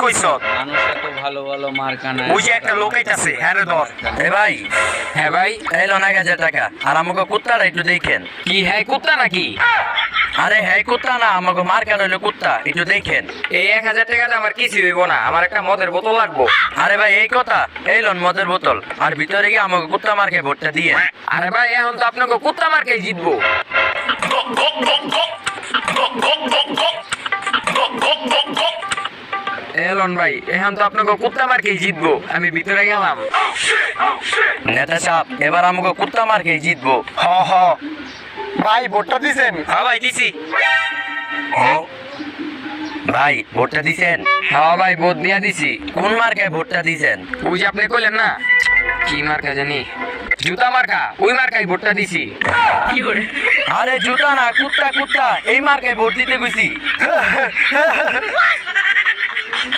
কইছ? মানুষ এত ভালো ভালো মার্কা নাই। ওই যে একটা লোক আইতাছে, হ্যাঁ রে ধর। এ ভাই, হ্যাঁ ভাই, এলো না 1000 টাকা। আর আমাকে কুত্তাটা একটু দেখেন। কি হ্যাঁ কুত্তা নাকি? আরে হ্যাঁ কুত্তা না, আমাকে মার্কা রইলো কুত্তা, একটু দেখেন। এই 1000 টাকাতে আমার কিছু হইব না, আমার একটা মদের বোতল লাগবো। আরে ভাই এই কথা, এই লোন মদের বোতল, আর ভিতরে গিয়ে আমাকে কুত্তা মার্কে ভোটটা দিয়ে। আরে ভাই এখন তো আপনাকে কুত্তা মার্কে জিতবো। এলন ভাই এখন তো আপনাকে কুত্তা মার্কেই জিতবো, আমি ভিতরে গেলাম। নেতা সাহেব, এবার আমাকে কুত্তা মার্কে জিতবো। হ হ ভাই ভোটটা দিছেন? হ্যাঁ ভাই দিছি। ভাই ভোটটা দিছেন? হ্যাঁ ভাই ভোট দিয়া দিছি। কোন মার্কায় ভোটটা দিছেন? ওই যে আপনি কইলেন না কি মার্কা জানি, জুতা মার্কা, ওই মার্কাই ভোটটা দিছি। আরে জুতা না, কুত্তা কুত্তা, এই মার্কায় ভোট দিতে গেছি।